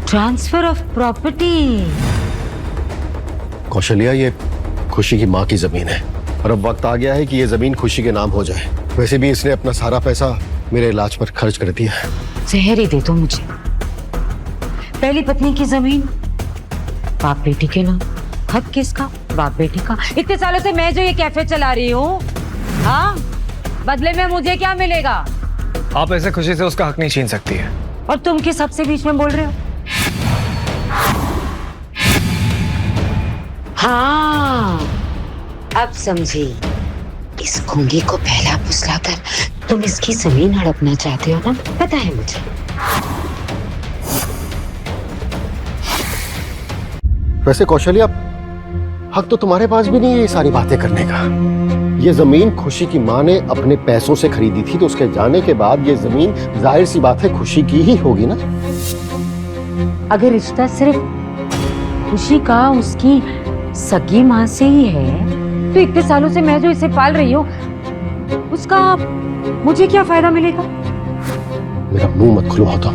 Transfer of property. Kaushalya, ये खुशी की माँ की जमीन है और अब वक्त आ गया है कि ये जमीन खुशी के नाम हो जाए। वैसे भी इसने अपना सारा पैसा मेरे इलाज पर खर्च कर दिया है। जहर ही दे दो मुझे। पहली पत्नी की जमीन बाप बेटी के नाम, हक किसका? बाप बेटी का। इतने सालों से मैं जो ये कैफे चला रही हूँ, हाँ, बदले में मुझे क्या मिलेगा? आप ऐसे खुशी से उसका हक नहीं छीन सकती है। और तुम किस हक से बीच में बोल रहे हो? हाँ, अब समझी। इस गूंगी को पहला फुसलाकर तुम इसकी जमीन हड़पना चाहते हो ना? पता है मुझे। वैसे कौशल्या, हक तो तुम्हारे पास भी नहीं है ये सारी बातें करने का। ये जमीन खुशी की माँ ने अपने पैसों से खरीदी थी, तो उसके जाने के बाद ये जमीन जाहिर सी बात है खुशी की ही होगी ना। अगर रिश्ता सिर्फ खुशी का उसकी सगी माँ से ही है, तो इतने सालों से मैं जो इसे पाल रही हूँ, उसका मुझे क्या फायदा मिलेगा? मेरा मुंह मत खुलवाओ तो।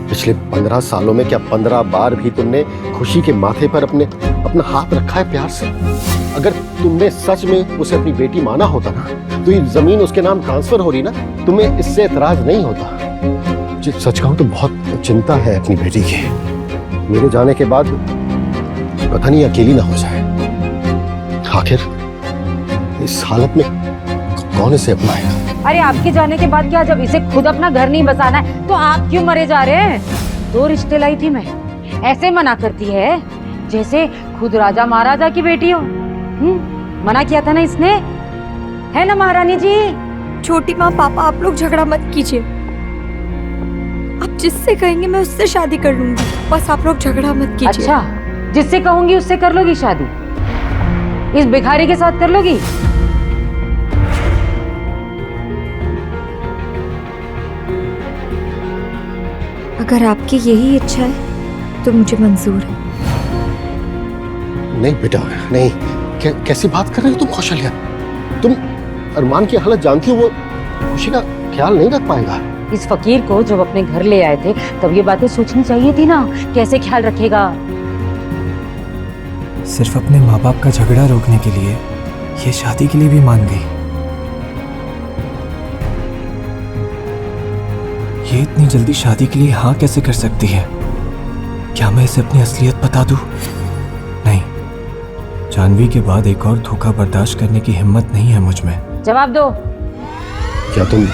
पिछले 15 सालों में क्या 15 बार भी तुमने खुशी के माथे पर अपना हाथ रखा है प्यार से? अगर तुमने सच में उसे अपनी बेटी माना होता ना, तो ये जमीन उसके नाम ट्रांसफर हो रही ना, तुम्हें इससे एतराज नहीं होता। सच कहूं तो बहुत चिंता है अपनी बेटी की। मेरे जाने के बाद पता नहीं अकेली ना हो जाए। आखिर इस हालत में कौन इसे अपनाएगा? अरे आपके जाने के बाद क्या, जब इसे खुद अपना घर नहीं बसाना है तो आप क्यों मरे जा रहे हैं? 2 रिश्ते लाई थी मैं, ऐसे मना करती है जैसे खुद राजा महाराजा की बेटी हो। मना किया था ना इसने, है ना महारानी जी? छोटी माँ, पापा, आप लोग झगड़ा मत कीजिए। आप जिससे कहेंगे मैं उससे शादी कर लूंगी, बस आप लोग झगड़ा मत कीजिए। अच्छा, जिससे कहूंगी उससे कर लोगी शादी? इस भिखारी के साथ कर लोगी? अगर आपकी यही इच्छा है तो मुझे मंजूर है। नहीं बेटा, नहीं। कैसी बात कर रही हो तुम कौशल्या? तुम अरमान की हालत जानती हो, वो खुशी का ख्याल नहीं रख पाएगा। इस फकीर को जब अपने घर ले आए थे तब ये बातें सोचनी चाहिए थी ना, कैसे ख्याल रखेगा। सिर्फ अपने माँ बाप का झगड़ा रोकने के लिए ये शादी के लिए भी मान गई। ये इतनी जल्दी शादी के लिए हाँ कैसे कर सकती है? क्या मैं इसे अपनी असलियत बता दूं? नहीं, जानवी के बाद एक और धोखा बर्दाश्त करने की हिम्मत नहीं है मुझ में। जवाब दो। क्या तुम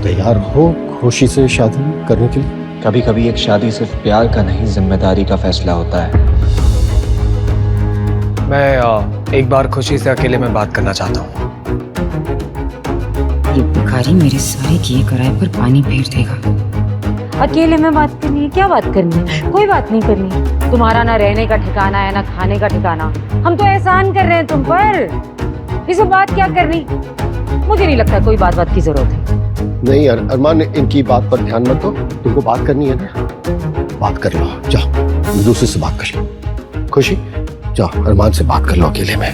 तैयार हो खुशी से शादी करने के लिए? कभी कभी एक शादी सिर्फ प्यार का नहीं, जिम्मेदारी का फैसला होता है। मैं एक बार खुशी से अकेले में बात करना चाहता हूँ। ये भिखारी मेरे सारे किए कराए पर पानी फेर देगा। अकेले में बात करनी है? क्या बात करनी है? कोई बात नहीं करनी। तुम्हारा ना रहने का ठिकाना है ना खाने का ठिकाना। हम तो एहसान कर रहे हैं तुम पर, इसे बात क्या करनी? मुझे नहीं लगता कोई बात की जरूरत है। नहीं अरमान, इनकी बात पर ध्यान मत दो। तुमको बात करनी है ना, बात कर लो। जाओ दूसरे से बात कर लो। खुशी, जाओ अरमान से बात कर लो अकेले में।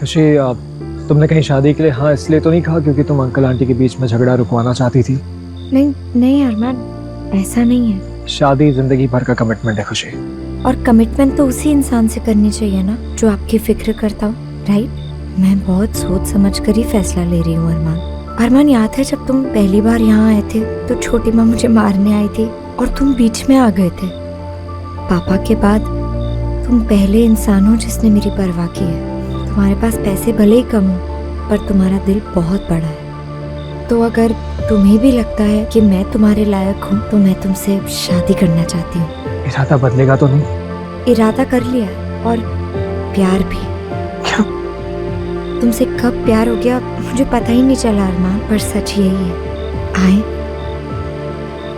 खुशी, तुमने कहीं शादी के लिए हाँ इसलिए तो नहीं कहा क्योंकि तुम अंकल आंटी के बीच में झगड़ा रुकवाना चाहती थी? नहीं नहीं अरमान, ऐसा नहीं है। शादी जिंदगी भर का कमिटमेंट है खुशी। और कमिटमेंट तो उसी इंसान से करनी चाहिए ना जो आपकी फिक्र करता हो, राइट? मैं बहुत सोच समझ कर ही फैसला ले रही हूँ अरमान। अरमान, याद है जब तुम पहली बार यहाँ आए थे तो छोटी माँ मुझे मारने आई थी और तुम बीच में आ गए थे। पापा के बाद तुम पहले इंसान हो जिसने मेरी परवाह की है। तुम्हारे पास पैसे भले ही कम हो पर तुम्हारा दिल बहुत बड़ा है। तो अगर तुम्हें भी लगता है कि मैं तुम्हारे लायक हूँ तो मैं तुमसे शादी करना चाहती हूँ। इरादा बदलेगा तो नहीं? इरादा कर लिया और प्यार भी। क्या? तुमसे कब प्यार हो गया मुझे पता ही नहीं चला अरमान, पर सच यही है, आई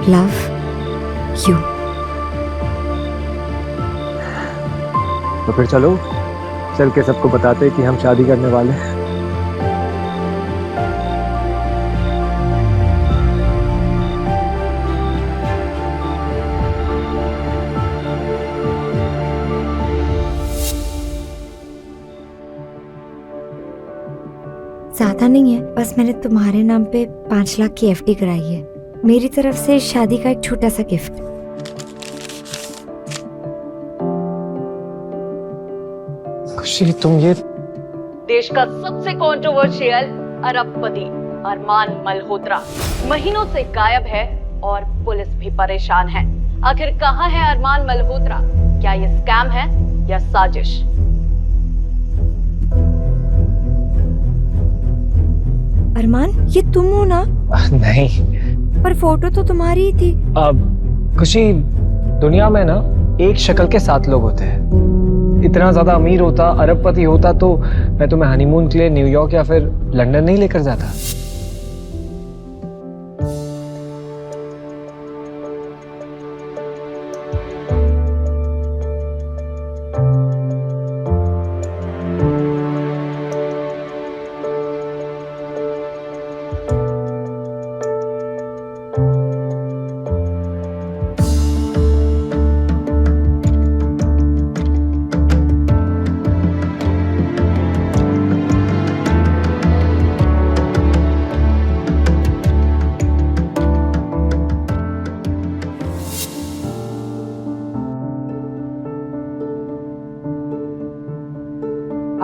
लव यू। तो फिर चलो, चल के सबको बताते कि हम शादी करने वाले हैं। ज्यादा पता नहीं है, बस मैंने तुम्हारे नाम पे 5 लाख की एफडी कराई है, मेरी तरफ से शादी का एक छोटा सा गिफ्ट। खुशी तुम ये देश का सबसे कंट्रोवर्शियल अरबपति अरमान मल्होत्रा महीनों से गायब है और पुलिस भी परेशान है। आखिर कहां है अरमान मल्होत्रा? क्या ये स्कैम है या साजिश? अरमान, ये तुम हो ना? नहीं। पर फोटो तो तुम्हारी ही थी। अब खुशी, दुनिया में ना एक शक्ल के 7 लोग होते हैं। इतना ज्यादा अमीर होता, अरबपति होता तो मैं तुम्हें हनीमून के लिए न्यूयॉर्क या फिर लंदन नहीं लेकर जाता।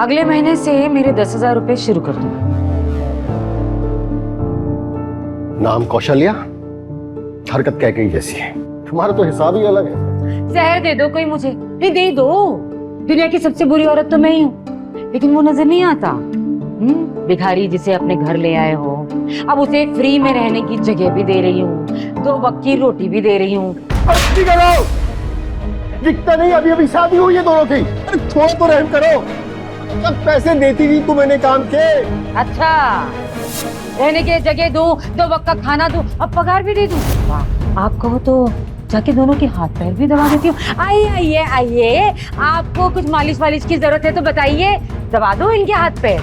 अगले महीने से मेरे 10,000 रुपए शुरू कर दो। नाम कौशल्या, हरकत कैकेयी जैसी है। तुम्हारा तो हिसाब ही अलग है। जहर दे दो कोई मुझे, नहीं दे दो। दुनिया की सबसे बुरी औरत तो मैं ही हूँ, लेकिन वो नजर नहीं आता। भिखारी जिसे अपने घर ले आए हो, अब उसे फ्री में रहने की जगह भी दे रही हूँ, 2 वक्त की रोटी भी दे रही हूँ। दिखता नहीं, अभी अभी शादी हुई है दोनों की। अरे थोड़ा तो रहम करो। अब पैसे देती थी तू मैंने काम के। अच्छा, रहने के जगह दूं, 2 वक्त का खाना दूं, अब पगार भी दे दूं। वाह, आप कहो तो जाके दोनों के हाथ पैर भी दबा देती हूँ। आइए आइए आइए, आपको कुछ मालिश वालिश की जरूरत है तो बताइए, दबा दो इनके हाथ पैर।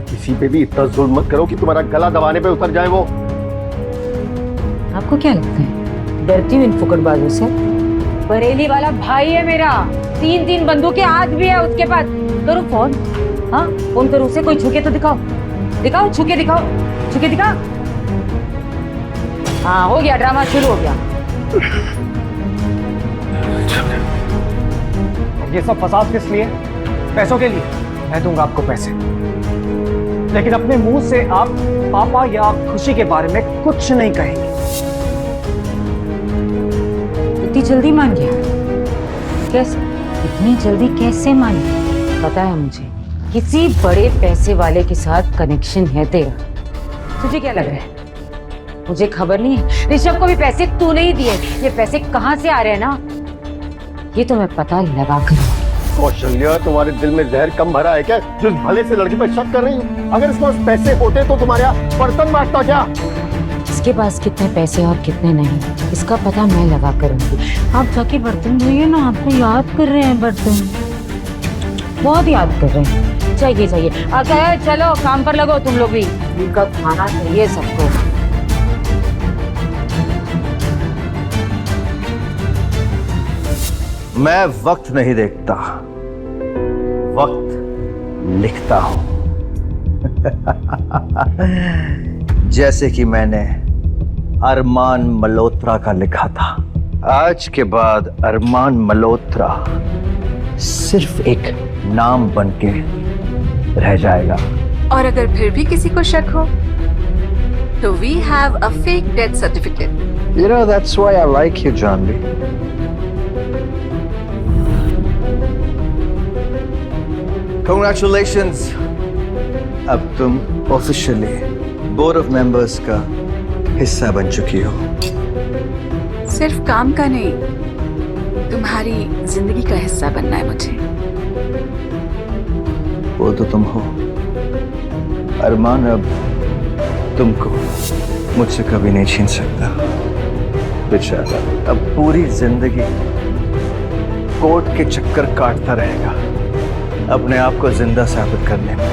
किसी पे भी इतना जुल्म मत करो कि तुम्हारा गला दबाने पे उतर जाए वो। आपको क्या लगता है डरती हूँ इन फुकटबाजों से? बरेली वाला भाई है मेरा, 3 बंदूकें आज भी है उसके पास। करो फोन, हाँ फोन करो उसे, कोई छुके तो दिखाओ, दिखाओ छुके दिखाओ, छुके दिखा। हाँ हो गया, ड्रामा शुरू हो गया। ये सब फसाद किस लिए? पैसों के लिए। मैं दूंगा आपको पैसे, लेकिन अपने मुंह से आप पापा या खुशी के बारे में कुछ नहीं कहेंगे। इतनी जल्दी मान गया? कैसे? इतनी जल्दी कैसे मान गया? पता है मुझे, किसी बड़े पैसे वाले के साथ कनेक्शन है तेरा। तुझे क्या लग रहा है? मुझे खबर नहीं है, ऋषभ को भी पैसे तूने ही दिए। ये पैसे कहाँ से आ रहे हैं ना, ये तो मैं पता लगा कर। कौशल्या, तुम्हारे दिल में जहर कम भरा है क्या, जो भले से लड़के पर शक कर रही हो? अगर इसके पास पैसे होते तो तुम्हारा बर्तन बांटता क्या? इसके पास कितने पैसे और कितने नहीं, इसका पता मैं लगा करूंगी। आप जाके बर्तन धोइए ना, आपको याद कर रहे हैं बर्तन, बहुत याद कर रहे हैं। चाहिए चाहिए, अगर चलो काम पर लगो तुम लोग भी, इनका खाना चाहिए सबको। मैं वक्त नहीं देखता, वक्त लिखता हूं। जैसे कि मैंने अरमान मल्होत्रा का लिखा था। आज के बाद अरमान मल्होत्रा सिर्फ एक नाम बनके रह जाएगा। और अगर फिर भी किसी को शक हो तो we have a fake death certificate. You know, that's why I like you, Janvi. Congratulations. अब तुम ऑफिशियली बोर्ड ऑफ मेंबर्स का हिस्सा बन चुकी हो। सिर्फ काम का नहीं, तुम्हारी जिंदगी का हिस्सा बनना है मुझे। वो तो तुम हो अरमान, अब तुमको मुझसे कभी नहीं छीन सकता। बेचारा अब पूरी जिंदगी कोर्ट के चक्कर काटता रहेगा अपने आप को जिंदा साबित करने में।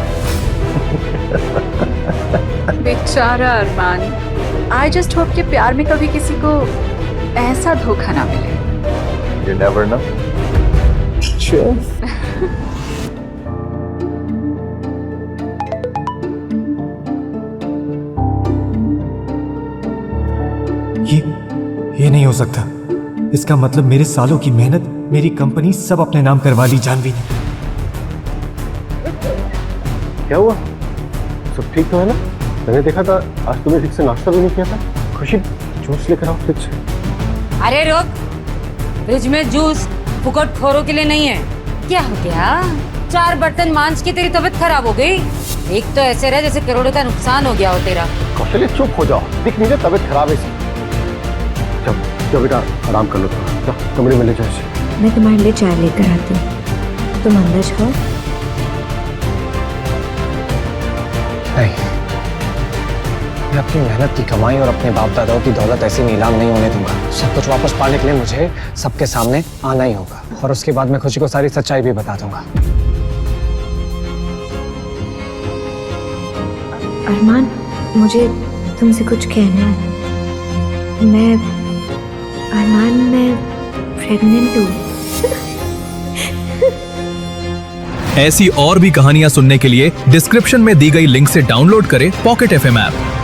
बेचारा अरमान, आई जस्ट होप कि प्यार में कभी किसी को ऐसा धोखा ना मिले। You never know. Sure. ये नहीं हो सकता। इसका मतलब मेरे सालों की मेहनत, मेरी कंपनी सब अपने नाम करवा ली जानवी ने। क्या हुआ? सब ठीक तो है ना? मैंने देखा था आज तुमने ठीक से नाश्ता भी नहीं किया था। खुशी जूस लेकर आओ फ्रिज से। अरे रुक, फ्रिज में जूस फुकट खोरों के लिए नहीं है। क्या हो गया? 4 बर्तन मांझ के तेरी तबीयत खराब हो गई। एक तो ऐसे रहे जैसे करोड़ों का नुकसान हो गया हो तेरा। कौशल्य चुप हो जाओ, दिख नहीं रहा तबीयत खराब है इसकी। जब बेटा आराम कर लो थोड़ा, जाओ कमरे में ले जाओ इसे। मैं तुम्हारे लिए चाय लेकर आती हूँ, तुम अंदर जाओ। नहीं, मैं अपनी मेहनत की कमाई और अपने बाप दादाओं की दौलत ऐसी नीलाम नहीं होने दूंगा। सब कुछ वापस पाने के लिए मुझे सबके सामने आना ही होगा, और उसके बाद मैं खुशी को सारी सच्चाई भी बता दूंगा। अरमान, मुझे तुमसे कुछ कहना है। मैं प्रेग्नेंट हूँ। ऐसी और भी कहानियां सुनने के लिए डिस्क्रिप्शन में दी गई लिंक से डाउनलोड करें पॉकेट FM ऐप।